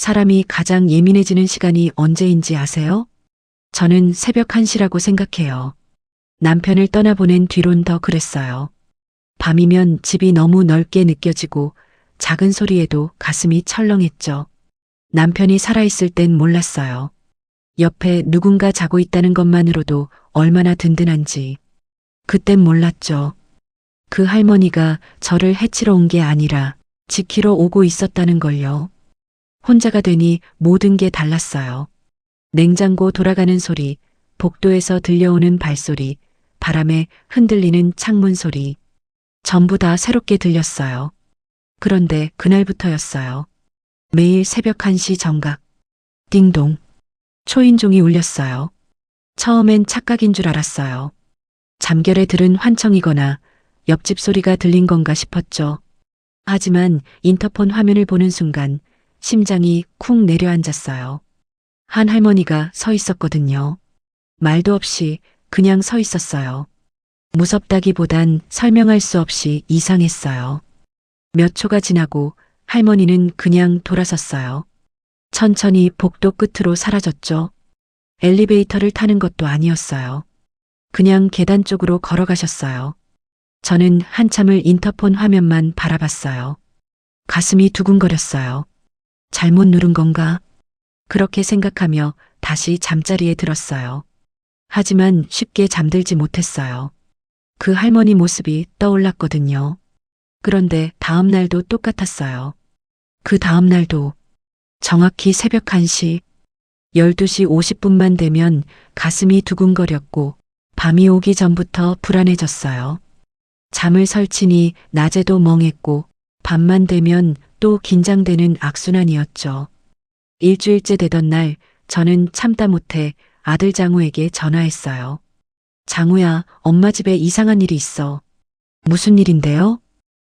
사람이 가장 예민해지는 시간이 언제인지 아세요? 저는 새벽 1시라고 생각해요. 남편을 떠나보낸 뒤론 더 그랬어요. 밤이면 집이 너무 넓게 느껴지고 작은 소리에도 가슴이 철렁했죠. 남편이 살아있을 땐 몰랐어요. 옆에 누군가 자고 있다는 것만으로도 얼마나 든든한지. 그땐 몰랐죠. 그 할머니가 저를 해치러 온 게 아니라 지키러 오고 있었다는 걸요. 혼자가 되니 모든 게 달랐어요. 냉장고 돌아가는 소리, 복도에서 들려오는 발소리, 바람에 흔들리는 창문 소리. 전부 다 새롭게 들렸어요. 그런데 그날부터였어요. 매일 새벽 1시 정각. 띵동. 초인종이 울렸어요. 처음엔 착각인 줄 알았어요. 잠결에 들은 환청이거나 옆집 소리가 들린 건가 싶었죠. 하지만 인터폰 화면을 보는 순간 심장이 쿵 내려앉았어요. 한 할머니가 서 있었거든요. 말도 없이 그냥 서 있었어요. 무섭다기보단 설명할 수 없이 이상했어요. 몇 초가 지나고 할머니는 그냥 돌아섰어요. 천천히 복도 끝으로 사라졌죠. 엘리베이터를 타는 것도 아니었어요. 그냥 계단 쪽으로 걸어가셨어요. 저는 한참을 인터폰 화면만 바라봤어요. 가슴이 두근거렸어요. 잘못 누른 건가? 그렇게 생각하며 다시 잠자리에 들었어요. 하지만 쉽게 잠들지 못했어요. 그 할머니 모습이 떠올랐거든요. 그런데 다음 날도 똑같았어요. 그 다음 날도 정확히 새벽 1시, 12시 50분만 되면 가슴이 두근거렸고 밤이 오기 전부터 불안해졌어요. 잠을 설치니 낮에도 멍했고 밤만 되면 또 긴장되는 악순환이었죠. 일주일째 되던 날 저는 참다 못해 아들 장우에게 전화했어요. 장우야, 엄마 집에 이상한 일이 있어. 무슨 일인데요?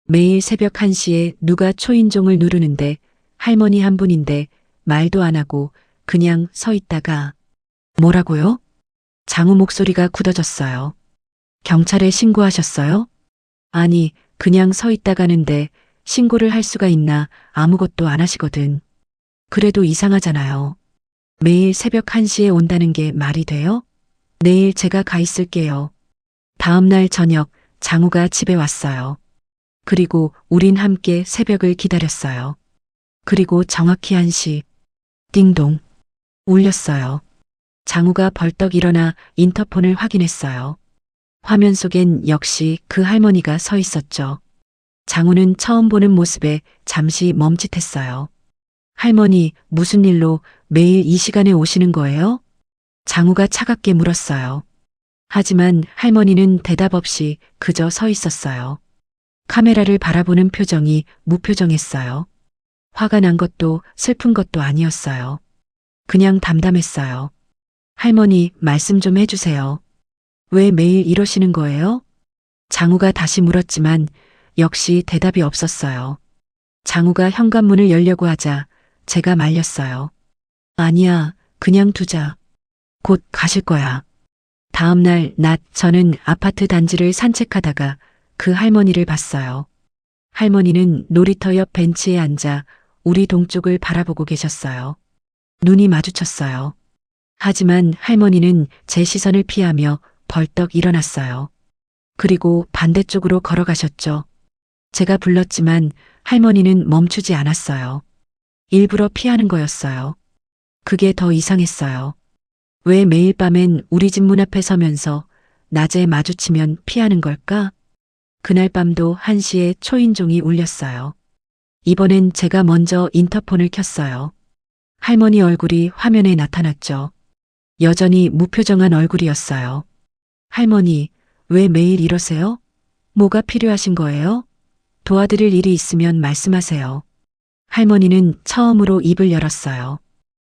매일 새벽 1시에 누가 초인종을 누르는데 할머니 한 분인데 말도 안 하고 그냥 서 있다가. 뭐라고요? 장우 목소리가 굳어졌어요. 경찰에 신고하셨어요? 아니, 그냥 서 있다가는데 신고를 할 수가 있나. 아무것도 안 하시거든. 그래도 이상하잖아요. 매일 새벽 1시에 온다는 게 말이 돼요? 내일 제가 가 있을게요. 다음 날 저녁 장우가 집에 왔어요. 그리고 우린 함께 새벽을 기다렸어요. 그리고 정확히 1시. 띵동. 울렸어요. 장우가 벌떡 일어나 인터폰을 확인했어요. 화면 속엔 역시 그 할머니가 서 있었죠. 장우는 처음 보는 모습에 잠시 멈칫했어요. 할머니, 무슨 일로 매일 이 시간에 오시는 거예요? 장우가 차갑게 물었어요. 하지만 할머니는 대답 없이 그저 서 있었어요. 카메라를 바라보는 표정이 무표정했어요. 화가 난 것도 슬픈 것도 아니었어요. 그냥 담담했어요. 할머니, 말씀 좀 해주세요. 왜 매일 이러시는 거예요? 장우가 다시 물었지만 역시 대답이 없었어요. 장우가 현관문을 열려고 하자 제가 말렸어요. 아니야, 그냥 두자. 곧 가실 거야. 다음 날 낮 저는 아파트 단지를 산책하다가 그 할머니를 봤어요. 할머니는 놀이터 옆 벤치에 앉아 우리 동쪽을 바라보고 계셨어요. 눈이 마주쳤어요. 하지만 할머니는 제 시선을 피하며 벌떡 일어났어요. 그리고 반대쪽으로 걸어가셨죠. 제가 불렀지만 할머니는 멈추지 않았어요. 일부러 피하는 거였어요. 그게 더 이상했어요. 왜 매일 밤엔 우리 집 문 앞에 서면서 낮에 마주치면 피하는 걸까? 그날 밤도 1시에 초인종이 울렸어요. 이번엔 제가 먼저 인터폰을 켰어요. 할머니 얼굴이 화면에 나타났죠. 여전히 무표정한 얼굴이었어요. 할머니, 왜 매일 이러세요? 뭐가 필요하신 거예요? 도와드릴 일이 있으면 말씀하세요. 할머니는 처음으로 입을 열었어요.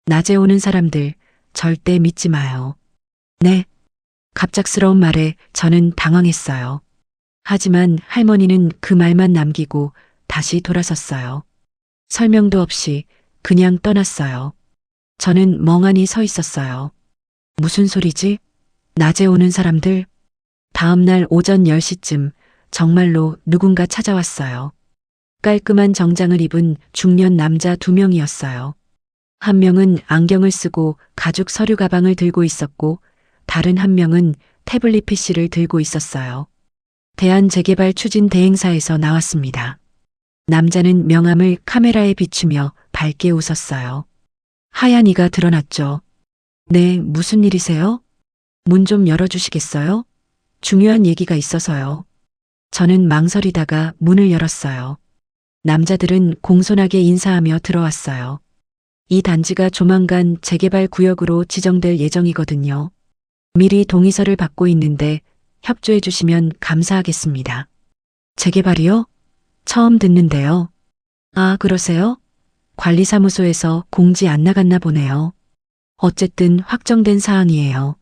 낮에 오는 사람들 절대 믿지 마요. 네. 갑작스러운 말에 저는 당황했어요. 하지만 할머니는 그 말만 남기고 다시 돌아섰어요. 설명도 없이 그냥 떠났어요. 저는 멍하니 서 있었어요. 무슨 소리지? 낮에 오는 사람들? 다음 날 오전 10시쯤 정말로 누군가 찾아왔어요. 깔끔한 정장을 입은 중년 남자 2명이었어요. 한 명은 안경을 쓰고 가죽 서류 가방을 들고 있었고 다른 한 명은 태블릿 PC를 들고 있었어요. 대한재개발 추진 대행사에서 나왔습니다. 남자는 명함을 카메라에 비추며 밝게 웃었어요. 하얀 이가 드러났죠. 네, 무슨 일이세요? 문 좀 열어주시겠어요? 중요한 얘기가 있어서요. 저는 망설이다가 문을 열었어요. 남자들은 공손하게 인사하며 들어왔어요. 이 단지가 조만간 재개발 구역으로 지정될 예정이거든요. 미리 동의서를 받고 있는데 협조해 주시면 감사하겠습니다. 재개발이요? 처음 듣는데요. 아, 그러세요? 관리사무소에서 공지 안 나갔나 보네요. 어쨌든 확정된 사항이에요.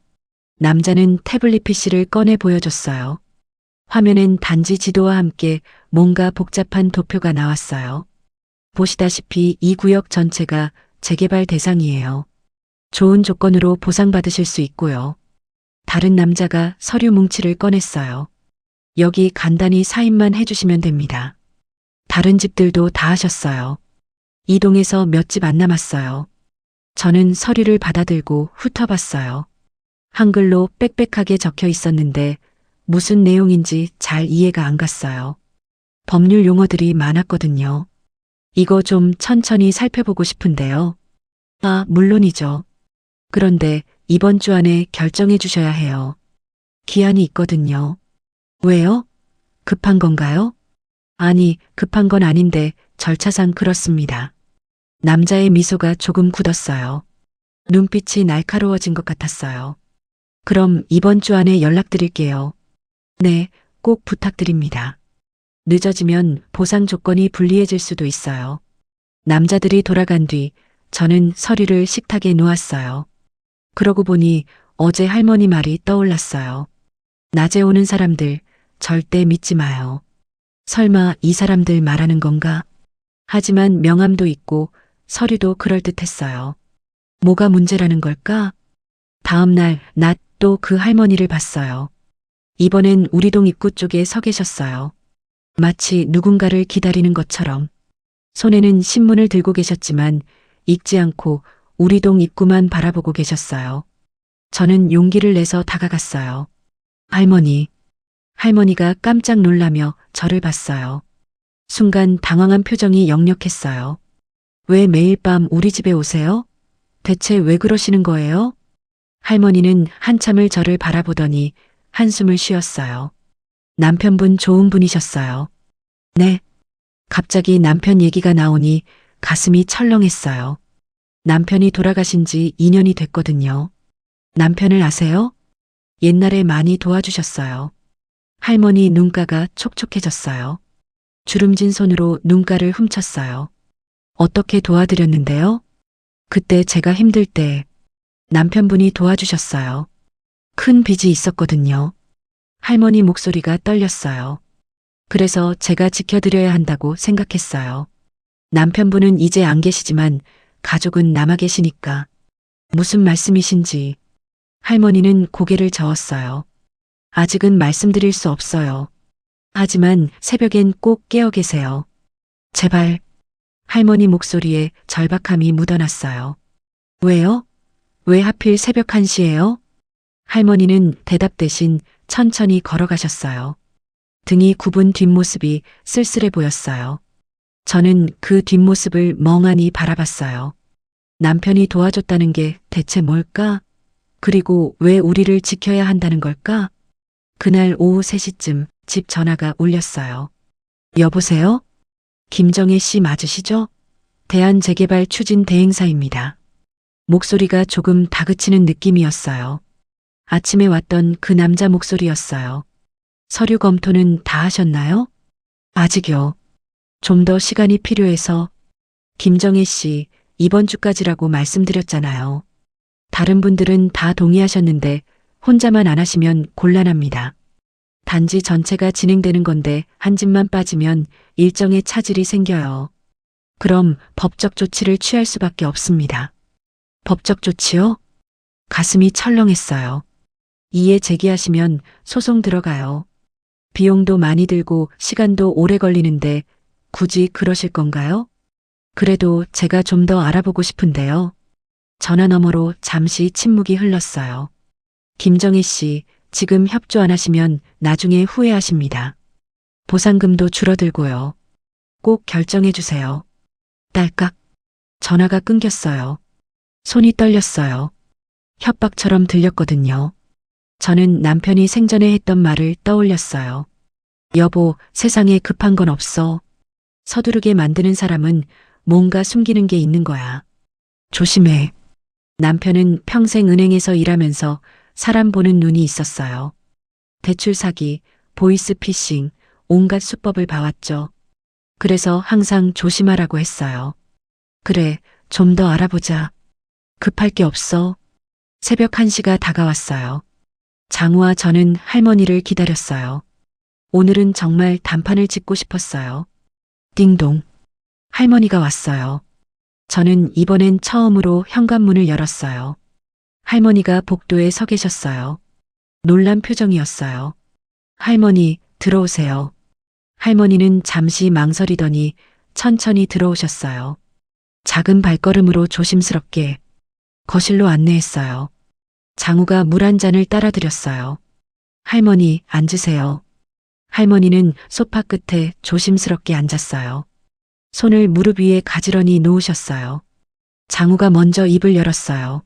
남자는 태블릿 PC를 꺼내 보여줬어요. 화면엔 단지 지도와 함께 뭔가 복잡한 도표가 나왔어요. 보시다시피 이 구역 전체가 재개발 대상이에요. 좋은 조건으로 보상받으실 수 있고요. 다른 남자가 서류 뭉치를 꺼냈어요. 여기 간단히 사인만 해주시면 됩니다. 다른 집들도 다 하셨어요. 이 동에서 몇 집 안 남았어요. 저는 서류를 받아들고 훑어봤어요. 한글로 빽빽하게 적혀 있었는데 무슨 내용인지 잘 이해가 안 갔어요. 법률 용어들이 많았거든요. 이거 좀 천천히 살펴보고 싶은데요. 아, 물론이죠. 그런데 이번 주 안에 결정해 주셔야 해요. 기한이 있거든요. 왜요? 급한 건가요? 아니, 급한 건 아닌데 절차상 그렇습니다. 남자의 미소가 조금 굳었어요. 눈빛이 날카로워진 것 같았어요. 그럼 이번 주 안에 연락드릴게요. 네, 꼭 부탁드립니다. 늦어지면 보상 조건이 불리해질 수도 있어요. 남자들이 돌아간 뒤 저는 서류를 식탁에 놓았어요. 그러고 보니 어제 할머니 말이 떠올랐어요. 낮에 오는 사람들 절대 믿지 마요. 설마 이 사람들 말하는 건가? 하지만 명함도 있고 서류도 그럴듯했어요. 뭐가 문제라는 걸까? 다음 날 낮 또 그 할머니를 봤어요. 이번엔 우리 동 입구 쪽에 서 계셨어요. 마치 누군가를 기다리는 것처럼. 손에는 신문을 들고 계셨지만 읽지 않고 우리 동 입구만 바라보고 계셨어요. 저는 용기를 내서 다가갔어요. 할머니. 할머니가 깜짝 놀라며 저를 봤어요. 순간 당황한 표정이 역력했어요. 왜 매일 밤 우리 집에 오세요? 대체 왜 그러시는 거예요? 할머니는 한참을 저를 바라보더니 한숨을 쉬었어요. 남편분 좋은 분이셨어요. 네. 갑자기 남편 얘기가 나오니 가슴이 철렁했어요. 남편이 돌아가신 지 2년이 됐거든요. 남편을 아세요? 옛날에 많이 도와주셨어요. 할머니 눈가가 촉촉해졌어요. 주름진 손으로 눈가를 훔쳤어요. 어떻게 도와드렸는데요? 그때 제가 힘들 때 남편분이 도와주셨어요. 큰 빚이 있었거든요. 할머니 목소리가 떨렸어요. 그래서 제가 지켜드려야 한다고 생각했어요. 남편분은 이제 안 계시지만 가족은 남아 계시니까. 무슨 말씀이신지. 할머니는 고개를 저었어요. 아직은 말씀드릴 수 없어요. 하지만 새벽엔 꼭 깨어 계세요. 제발. 할머니 목소리에 절박함이 묻어났어요. 왜요? 왜 하필 새벽 1시예요? 할머니는 대답 대신 천천히 걸어가셨어요. 등이 굽은 뒷모습이 쓸쓸해 보였어요. 저는 그 뒷모습을 멍하니 바라봤어요. 남편이 도와줬다는 게 대체 뭘까? 그리고 왜 우리를 지켜야 한다는 걸까? 그날 오후 3시쯤 집 전화가 울렸어요. 여보세요? 김정혜 씨 맞으시죠? 대한재개발 추진 대행사입니다. 목소리가 조금 다그치는 느낌이었어요. 아침에 왔던 그 남자 목소리였어요. 서류 검토는 다 하셨나요? 아직요. 좀 더 시간이 필요해서. 김정혜 씨, 이번 주까지라고 말씀드렸잖아요. 다른 분들은 다 동의하셨는데 혼자만 안 하시면 곤란합니다. 단지 전체가 진행되는 건데 한 집만 빠지면 일정에 차질이 생겨요. 그럼 법적 조치를 취할 수밖에 없습니다. 법적 조치요? 가슴이 철렁했어요. 이에 제기하시면 소송 들어가요. 비용도 많이 들고 시간도 오래 걸리는데 굳이 그러실 건가요? 그래도 제가 좀 더 알아보고 싶은데요. 전화 너머로 잠시 침묵이 흘렀어요. 김정희 씨, 지금 협조 안 하시면 나중에 후회하십니다. 보상금도 줄어들고요. 꼭 결정해 주세요. 딸깍. 전화가 끊겼어요. 손이 떨렸어요. 협박처럼 들렸거든요. 저는 남편이 생전에 했던 말을 떠올렸어요. 여보, 세상에 급한 건 없어. 서두르게 만드는 사람은 뭔가 숨기는 게 있는 거야. 조심해. 남편은 평생 은행에서 일하면서 사람 보는 눈이 있었어요. 대출 사기, 보이스피싱, 온갖 수법을 봐왔죠. 그래서 항상 조심하라고 했어요. 그래, 좀 더 알아보자. 급할 게 없어. 새벽 1시가 다가왔어요. 장우와 저는 할머니를 기다렸어요. 오늘은 정말 단판을 짓고 싶었어요. 띵동. 할머니가 왔어요. 저는 이번엔 처음으로 현관문을 열었어요. 할머니가 복도에 서 계셨어요. 놀란 표정이었어요. 할머니, 들어오세요. 할머니는 잠시 망설이더니 천천히 들어오셨어요. 작은 발걸음으로 조심스럽게 거실로 안내했어요. 장우가 물 한 잔을 따라드렸어요. 할머니, 앉으세요. 할머니는 소파 끝에 조심스럽게 앉았어요. 손을 무릎 위에 가지런히 놓으셨어요. 장우가 먼저 입을 열었어요.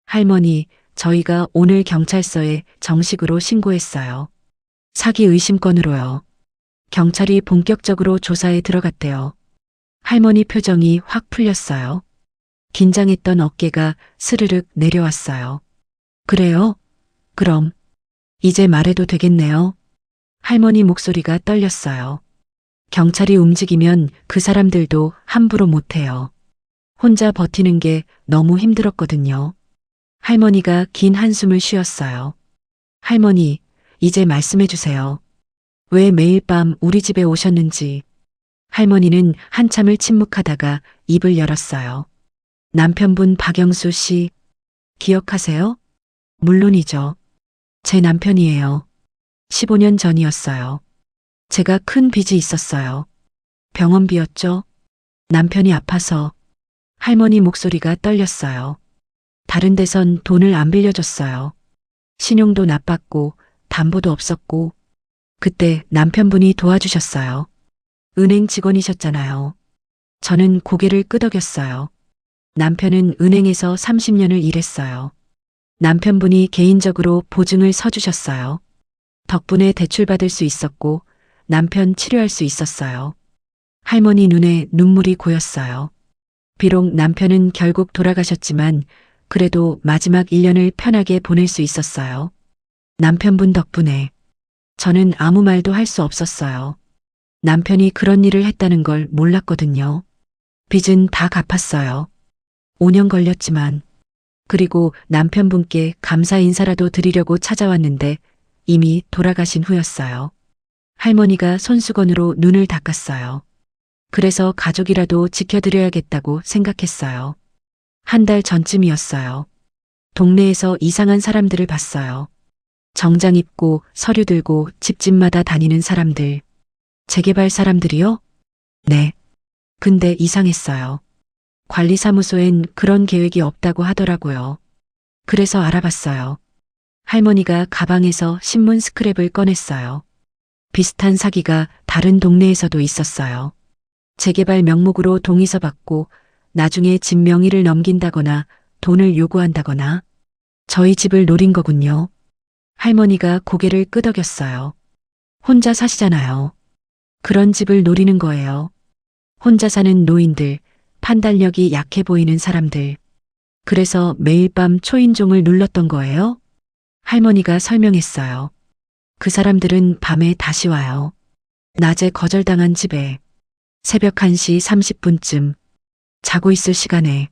할머니, 저희가 오늘 경찰서에 정식으로 신고했어요. 사기 의심건으로요. 경찰이 본격적으로 조사에 들어갔대요. 할머니 표정이 확 풀렸어요. 긴장했던 어깨가 스르륵 내려왔어요. 그래요? 그럼 이제 말해도 되겠네요. 할머니 목소리가 떨렸어요. 경찰이 움직이면 그 사람들도 함부로 못해요. 혼자 버티는 게 너무 힘들었거든요. 할머니가 긴 한숨을 쉬었어요. 할머니, 이제 말씀해 주세요. 왜 매일 밤 우리 집에 오셨는지. 할머니는 한참을 침묵하다가 입을 열었어요. 남편분 박영수 씨, 기억하세요? 물론이죠. 제 남편이에요. 15년 전이었어요. 제가 큰 빚이 있었어요. 병원비였죠. 남편이 아파서. 할머니 목소리가 떨렸어요. 다른 데선 돈을 안 빌려줬어요. 신용도 나빴고 담보도 없었고 그때 남편분이 도와주셨어요. 은행 직원이셨잖아요. 저는 고개를 끄덕였어요. 남편은 은행에서 30년을 일했어요. 남편분이 개인적으로 보증을 서주셨어요. 덕분에 대출받을 수 있었고 남편 치료할 수 있었어요. 할머니 눈에 눈물이 고였어요. 비록 남편은 결국 돌아가셨지만 그래도 마지막 1년을 편하게 보낼 수 있었어요. 남편분 덕분에. 저는 아무 말도 할 수 없었어요. 남편이 그런 일을 했다는 걸 몰랐거든요. 빚은 다 갚았어요. 5년 걸렸지만. 그리고 남편분께 감사 인사라도 드리려고 찾아왔는데 이미 돌아가신 후였어요. 할머니가 손수건으로 눈을 닦았어요. 그래서 가족이라도 지켜드려야겠다고 생각했어요. 한 달 전쯤이었어요. 동네에서 이상한 사람들을 봤어요. 정장 입고 서류 들고 집집마다 다니는 사람들. 재개발 사람들이요? 네. 근데 이상했어요. 관리사무소엔 그런 계획이 없다고 하더라고요. 그래서 알아봤어요. 할머니가 가방에서 신문 스크랩을 꺼냈어요. 비슷한 사기가 다른 동네에서도 있었어요. 재개발 명목으로 동의서 받고 나중에 집 명의를 넘긴다거나 돈을 요구한다거나 저희 집을 노린 거군요. 할머니가 고개를 끄덕였어요. 혼자 사시잖아요. 그런 집을 노리는 거예요. 혼자 사는 노인들, 판단력이 약해 보이는 사람들. 그래서 매일 밤 초인종을 눌렀던 거예요? 할머니가 설명했어요. 그 사람들은 밤에 다시 와요. 낮에 거절당한 집에. 새벽 1시 30분쯤. 자고 있을 시간에.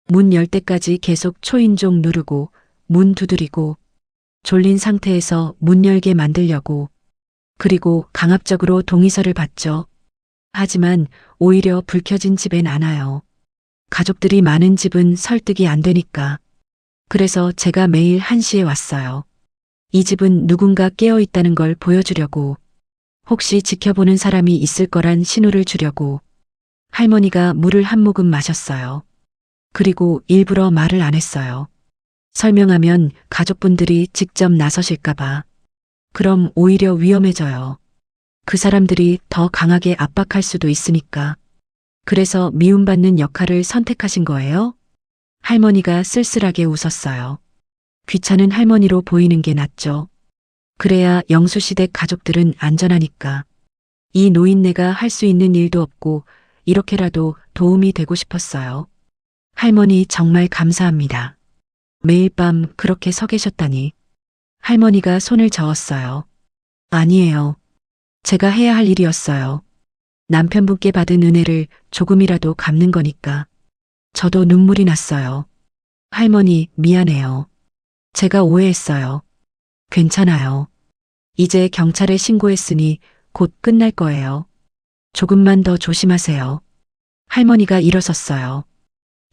문 열 때까지 계속 초인종 누르고 문 두드리고 졸린 상태에서 문 열게 만들려고. 그리고 강압적으로 동의서를 받죠. 하지만 오히려 불 켜진 집엔 안 와요. 가족들이 많은 집은 설득이 안 되니까. 그래서 제가 매일 1시에 왔어요. 이 집은 누군가 깨어 있다는 걸 보여주려고. 혹시 지켜보는 사람이 있을 거란 신호를 주려고. 할머니가 물을 한 모금 마셨어요. 그리고 일부러 말을 안 했어요. 설명하면 가족분들이 직접 나서실까봐. 그럼 오히려 위험해져요. 그 사람들이 더 강하게 압박할 수도 있으니까. 그래서 미움받는 역할을 선택하신 거예요? 할머니가 쓸쓸하게 웃었어요. 귀찮은 할머니로 보이는 게 낫죠. 그래야 영수시댁 가족들은 안전하니까. 이 노인네가 할 수 있는 일도 없고 이렇게라도 도움이 되고 싶었어요. 할머니 정말 감사합니다. 매일 밤 그렇게 서 계셨다니. 할머니가 손을 저었어요. 아니에요. 제가 해야 할 일이었어요. 남편분께 받은 은혜를 조금이라도 갚는 거니까. 저도 눈물이 났어요. 할머니, 미안해요. 제가 오해했어요. 괜찮아요. 이제 경찰에 신고했으니 곧 끝날 거예요. 조금만 더 조심하세요. 할머니가 일어섰어요.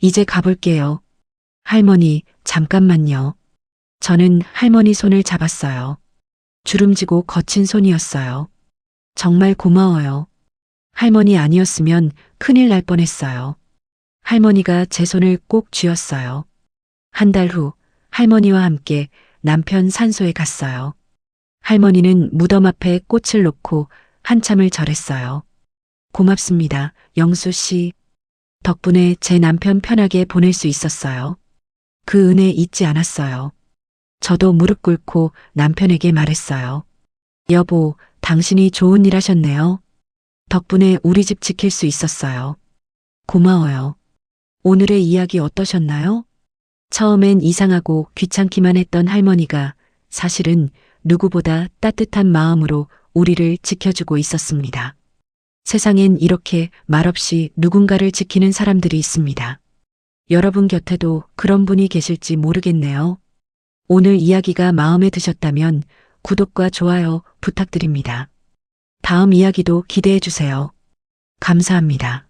이제 가볼게요. 할머니, 잠깐만요. 저는 할머니 손을 잡았어요. 주름지고 거친 손이었어요. 정말 고마워요. 할머니 아니었으면 큰일 날 뻔했어요. 할머니가 제 손을 꼭 쥐었어요. 한 달 후 할머니와 함께 남편 산소에 갔어요. 할머니는 무덤 앞에 꽃을 놓고 한참을 절했어요. 고맙습니다, 영수 씨. 덕분에 제 남편 편하게 보낼 수 있었어요. 그 은혜 잊지 않았어요. 저도 무릎 꿇고 남편에게 말했어요. 여보, 당신이 좋은 일 하셨네요. 덕분에 우리 집 지킬 수 있었어요. 고마워요. 오늘의 이야기 어떠셨나요? 처음엔 이상하고 귀찮기만 했던 할머니가 사실은 누구보다 따뜻한 마음으로 우리를 지켜주고 있었습니다. 세상엔 이렇게 말없이 누군가를 지키는 사람들이 있습니다. 여러분 곁에도 그런 분이 계실지 모르겠네요. 오늘 이야기가 마음에 드셨다면 구독과 좋아요 부탁드립니다. 다음 이야기도 기대해 주세요. 감사합니다.